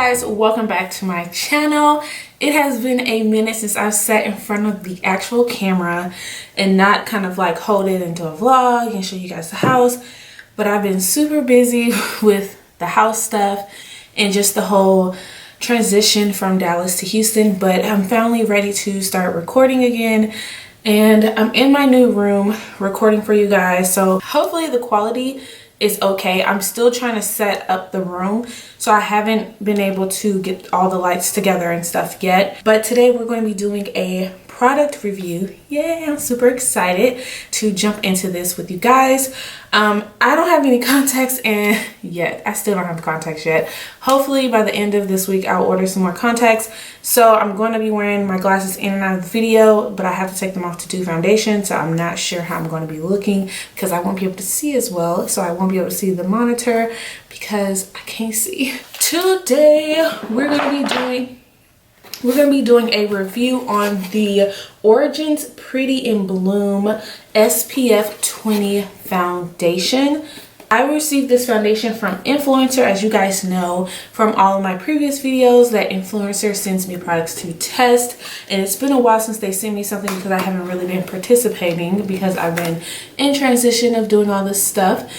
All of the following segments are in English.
guys, welcome back to my channel. It has been a minute since I've sat in front of the actual camera and not kind of like hold it into a vlog and show you guys the house, but I've been super busy with the house stuff and just the whole transition from Dallas to Houston. But I'm finally ready to start recording again, and I'm in my new room recording for you guys, so hopefully the quality is okay. I'm still trying to set up the room, so I haven't been able to get all the lights together and stuff yet. But today we're going to be doing a product review. Yeah, I'm super excited to jump into this with you guys. I don't have any contacts in yet. I still don't have contacts yet. Hopefully by the end of this week I'll order some more contacts. So I'm going to be wearing my glasses in and out of the video, but I have to take them off to do foundation, so I'm not sure how I'm going to be looking because I won't be able to see as well. So I won't be able to see the monitor because I can't see. Today we're going to be doing a review on the Origins Pretty in Bloom SPF 20 foundation. I received this foundation from Influencer. As you guys know from all of my previous videos, that Influencer sends me products to test, and it's been a while since they sent me something because I haven't really been participating because I've been in transition of doing all this stuff.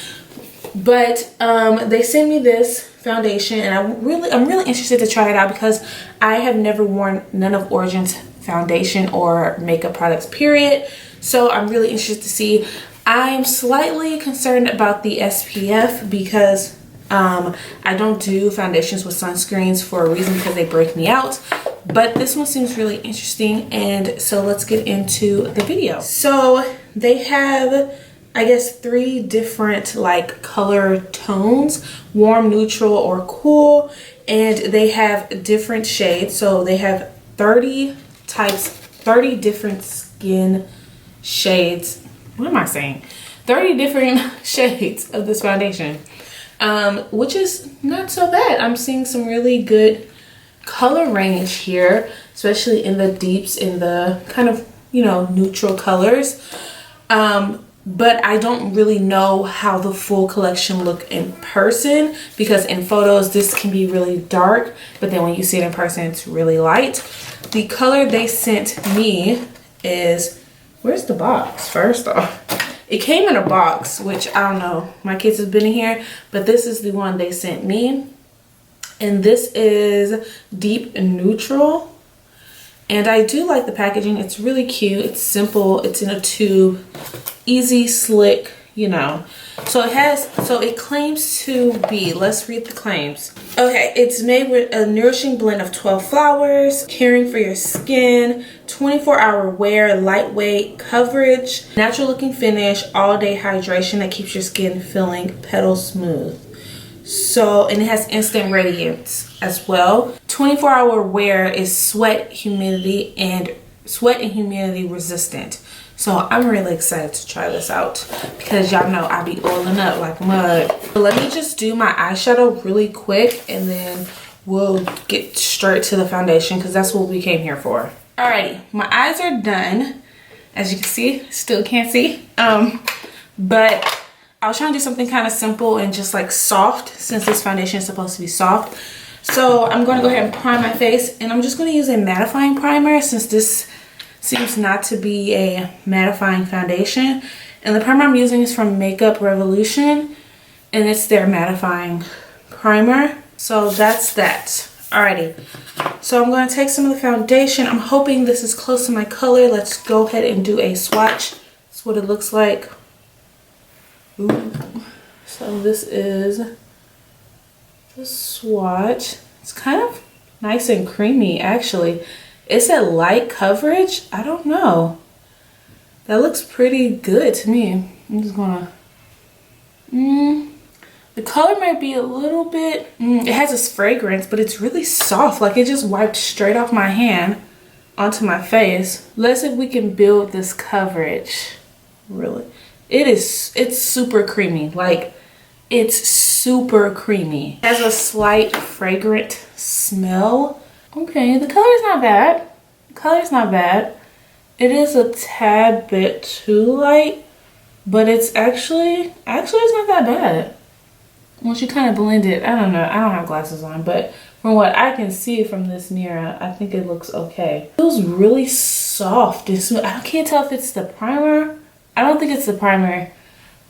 But they sent me this foundation, and I'm really interested to try it out because I have never worn none of Origins foundation or makeup products, period. So I'm really interested to see. I'm slightly concerned about the SPF because I don't do foundations with sunscreens for a reason, because they break me out. But this one seems really interesting, and so let's get into the video. So they have, I guess, 3 different like color tones: warm, neutral, or cool. And they have different shades. So they have 30 different skin shades. What am I saying? 30 different shades of this foundation, which is not so bad. I'm seeing some really good color range here, especially in the deeps, in the kind of, you know, neutral colors. But I don't really know how the full collection look in person, because in photos this can be really dark, but then when you see it in person it's really light. The color they sent me is, where's the box? First off, it came in a box, which I don't know, my kids have been in here, but this is the one they sent me, and this is deep and neutral. And I do like the packaging. It's really cute. It's simple. It's in a tube. Easy, slick, you know. So it claims to be, let's read the claims. Okay, it's made with a nourishing blend of 12 flowers, caring for your skin, 24-hour wear, lightweight coverage, natural looking finish, all day hydration that keeps your skin feeling petal smooth. So, and it has instant radiance as well. 24-hour wear is sweat and humidity resistant. So I'm really excited to try this out because y'all know I be oiling up like mud. Let me just do my eyeshadow really quick, and then we'll get straight to the foundation because that's what we came here for. Alrighty, my eyes are done. As you can see, still can't see. But I was trying to do something kind of simple and just like soft, since this foundation is supposed to be soft. So I'm going to go ahead and prime my face, and I'm just going to use a mattifying primer since this seems not to be a mattifying foundation. And the primer I'm using is from Makeup Revolution, and it's their mattifying primer. So that's that. Alrighty, so I'm going to take some of the foundation. I'm hoping this is close to my color. Let's go ahead and do a swatch. That's what it looks like. Ooh. So this is the swatch. It's kind of nice and creamy, actually. It's a light coverage. I don't know. That looks pretty good to me. I'm just gonna... the color might be a little bit... it has this fragrance, but it's really soft. Like it just wiped straight off my hand onto my face. Let's see if we can build this coverage. Really. It's super creamy. Like, it's super creamy. It has a slight fragrant smell. Okay, the color's not bad. The color's not bad. It is a tad bit too light, but it's actually it's not that bad. Once you kind of blend it, I don't know. I don't have glasses on, but from what I can see from this mirror, I think it looks okay. It feels really soft and smooth. I can't tell if it's the primer. I don't think it's the primer.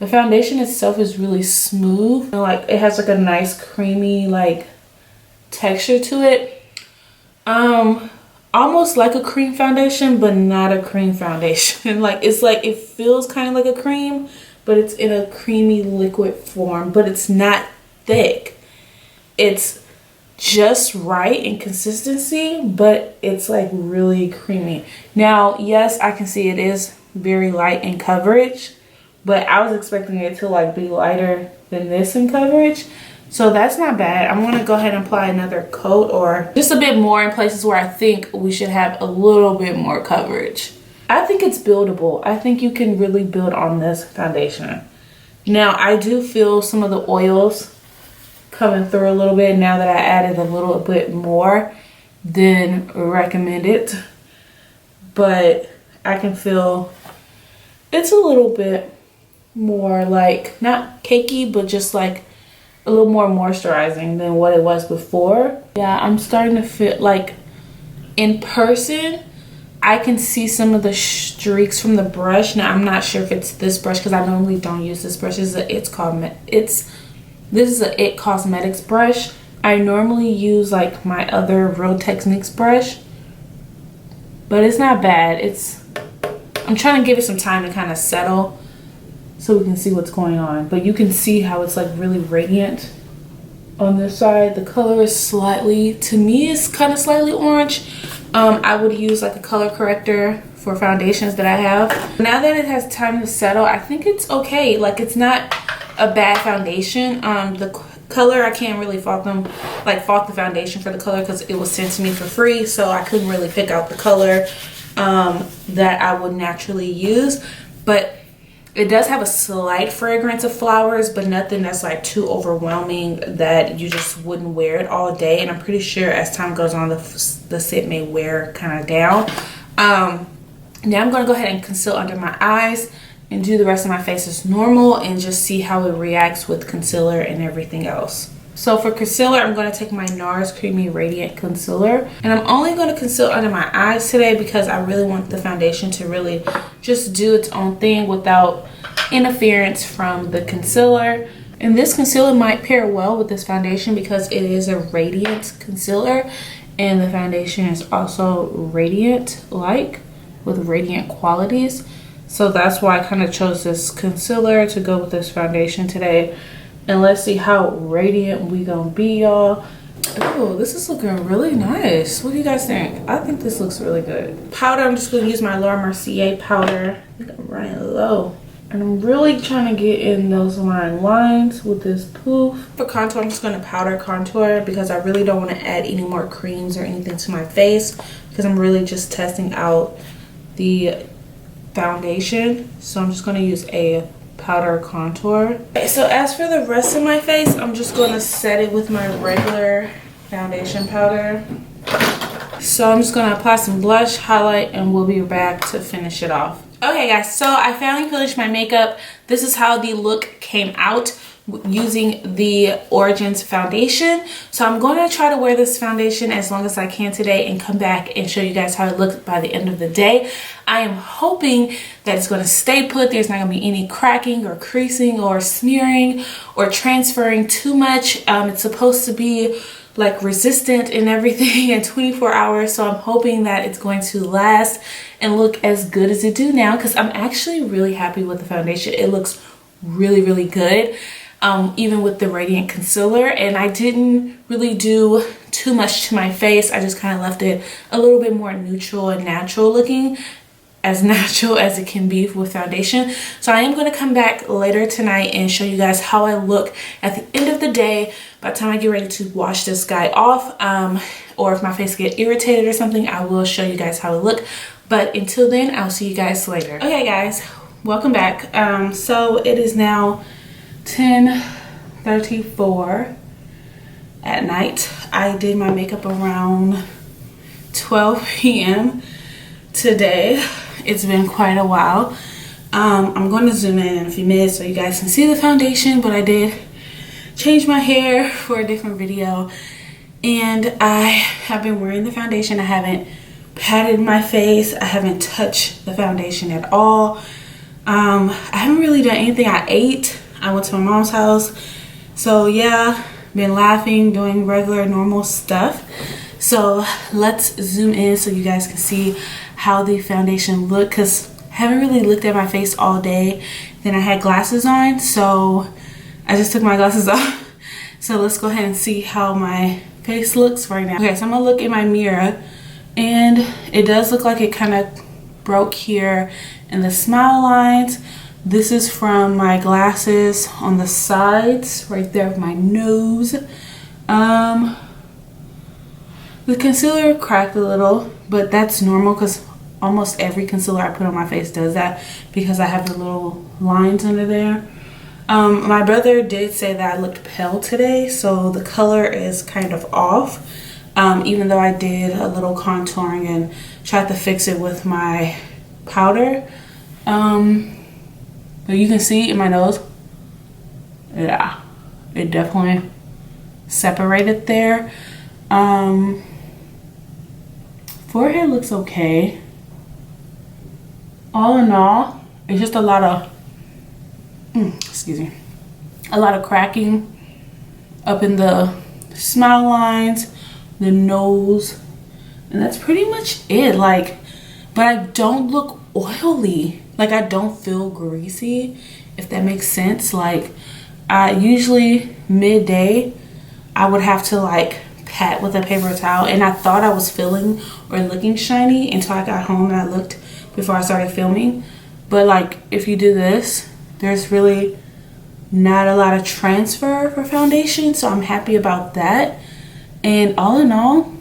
The foundation itself is really smooth. And like it has like a nice creamy like texture to it. Almost like a cream foundation, but not a cream foundation. Like it's like it feels kind of like a cream, but it's in a creamy liquid form, but it's not thick. It's just right in consistency, but it's like really creamy. Now, yes, I can see it is very light in coverage, but I was expecting it to like be lighter than this in coverage. So that's not bad. I'm gonna go ahead and apply another coat or just a bit more in places where I think we should have a little bit more coverage. I think it's buildable. I think you can really build on this foundation. Now, I do feel some of the oils coming through a little bit now that I added a little bit more than recommended. But I can feel it's a little bit more like, not cakey, but just like a little more moisturizing than what it was before. Yeah, I'm starting to feel like in person, I can see some of the streaks from the brush. Now, I'm not sure if it's this brush because I normally don't use this brush. This is a It Cosmetics brush. I normally use like my other Real Techniques brush, but it's not bad. I'm trying to give it some time to kind of settle so we can see what's going on. But you can see how it's like really radiant on this side. The color is slightly, to me, it's kind of slightly orange. I would use like a color corrector for foundations that I have. Now that it has time to settle, I think it's okay. Like it's not a bad foundation. The color, I can't really fault the foundation for the color because it was sent to me for free, so I couldn't really pick out the color that I would naturally use. But it does have a slight fragrance of flowers, but nothing that's like too overwhelming that you just wouldn't wear it all day. And I'm pretty sure as time goes on, the scent may wear kind of down. Now I'm going to go ahead and conceal under my eyes and do the rest of my face as normal and just see how it reacts with concealer and everything else. So for concealer, I'm going to take my NARS Creamy Radiant Concealer. And I'm only going to conceal under my eyes today because I really want the foundation to really just do its own thing without interference from the concealer. And this concealer might pair well with this foundation because it is a radiant concealer. And the foundation is also radiant-like with radiant qualities. So that's why I kind of chose this concealer to go with this foundation today. And let's see how radiant we gonna be, y'all. Oh, this is looking really nice. What do you guys think? I think this looks really good. Powder, I'm just gonna use my Laura Mercier powder. I think I'm running low. And I'm really trying to get in those lines with this poof. For contour, I'm just gonna powder contour because I really don't wanna add any more creams or anything to my face because I'm really just testing out the foundation. So I'm just gonna use a powder contour. Okay, so as for the rest of my face, I'm just going to set it with my regular foundation powder. So I'm just going to apply some blush, highlight, and we'll be back to finish it off. Okay guys, so I finally finished my makeup. This is how the look came out using the Origins foundation. So I'm going to try to wear this foundation as long as I can today and come back and show you guys how it looks by the end of the day. I am hoping that it's going to stay put. There's not going to be any cracking or creasing or smearing or transferring too much. It's supposed to be like resistant and everything in 24 hours. So I'm hoping that it's going to last and look as good as it do now because I'm actually really happy with the foundation. It looks really, really good. Even with the Radiant Concealer, and I didn't really do too much to my face. I just kind of left it a little bit more neutral and natural looking, as natural as it can be with foundation. So I am going to come back later tonight and show you guys how I look at the end of the day. By the time I get ready to wash this guy off, or if my face get irritated or something, I will show you guys how I look. But until then, I'll see you guys later. Okay guys, welcome back. So it is now 10:34 at night. I did my makeup around 12 p.m. today. It's been quite a while. I'm going to zoom in a few minutes so you guys can see the foundation, but I did change my hair for a different video and I have been wearing the foundation. I haven't patted my face. I haven't touched the foundation at all. I haven't really done anything. I ate. I went to my mom's house. So yeah, been laughing, doing regular normal stuff. So let's zoom in so you guys can see how the foundation look, because I haven't really looked at my face all day. Then I had glasses on, so I just took my glasses off. So let's go ahead and see how my face looks right now. Okay, so I'm gonna look in my mirror, and it does look like it kind of broke here in the smile lines. This is from my glasses on the sides, right there of my nose. The concealer cracked a little, but that's normal because almost every concealer I put on my face does that, because I have the little lines under there. My brother did say that I looked pale today, so the color is kind of off, even though I did a little contouring and tried to fix it with my powder. But you can see in my nose, yeah, it definitely separated there. Forehead looks okay. All in all, it's just a lot of, excuse me, a lot of cracking up in the smile lines, the nose, and that's pretty much it. Like, but I don't look oily. Like, I don't feel greasy, if that makes sense. Like, I usually midday I would have to like pat with a paper towel, and I thought I was feeling or looking shiny until I got home and I looked before I started filming. But like, if you do this, there's really not a lot of transfer for foundation, so I'm happy about that. And all in all,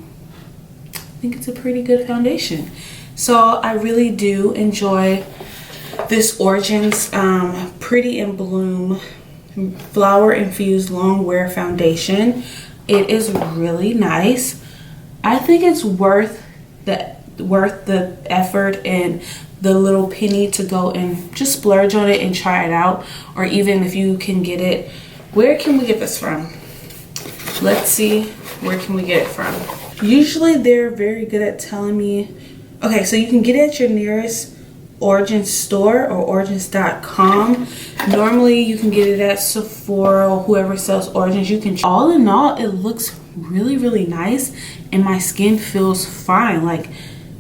I think it's a pretty good foundation. So I really do enjoy this Origins Pretty in Bloom Flower Infused Long Wear Foundation. It is really nice. I think it's worth the effort and the little penny to go and just splurge on it and try it out. Or even if you can get it, where can we get this from? Let's see, where can we get it from? Usually they're very good at telling me. Okay, so you can get it at your nearest Origins store or origins.com. Normally you can get it at Sephora or whoever sells Origins. You can. All in all, it looks really, really nice, and my skin feels fine. Like,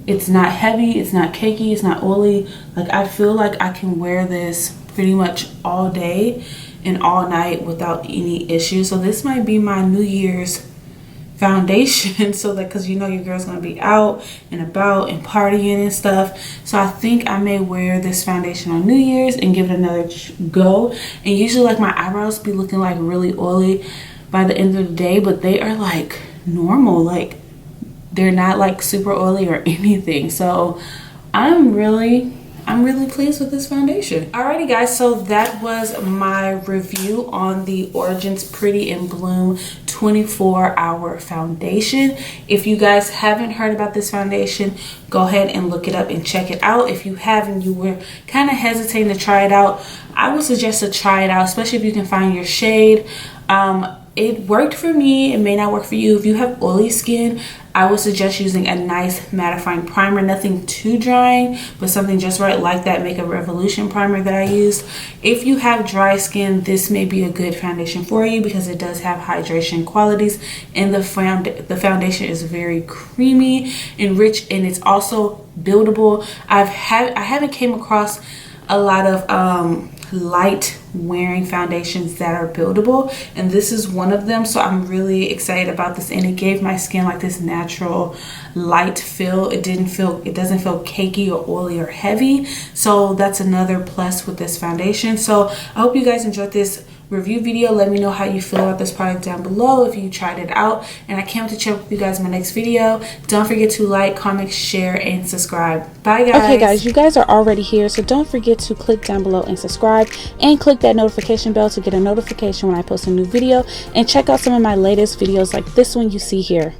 it's not heavy, it's not cakey, it's not oily. Like, I feel like I can wear this pretty much all day and all night without any issues. So this might be my New Year's foundation, so that, because you know your girl's gonna be out and about and partying and stuff, so I think I may wear this foundation on New Year's and give it another go. And usually, like, my eyebrows be looking like really oily by the end of the day, but they are like normal, like they're not like super oily or anything. So I'm really pleased with this foundation. Alrighty guys, so that was my review on the Origins Pretty in Bloom 24-hour foundation. If you guys haven't heard about this foundation, go ahead and look it up and check it out. If you haven't, you were kind of hesitating to try it out, I would suggest to try it out, especially if you can find your shade. It worked for me. It may not work for you. If you have oily skin, I would suggest using a nice mattifying primer, nothing too drying, but something just right, like that Make a Revolution primer that I used. If you have dry skin, this may be a good foundation for you because it does have hydration qualities, and the foundation is very creamy and rich, and it's also buildable. I haven't came across a lot of light wearing foundations that are buildable, and this is one of them. So I'm really excited about this, and it gave my skin like this natural light feel. It doesn't feel cakey or oily or heavy, so that's another plus with this foundation. So I hope you guys enjoyed this review video. Let me know how you feel about this product down below if you tried it out, and I can't wait to check with you guys in my next video. Don't forget to like, comment, share, and subscribe. Bye guys. Okay guys, you guys are already here, so don't forget to click down below and subscribe, and click that notification bell to get a notification when I post a new video, and check out some of my latest videos like this one you see here.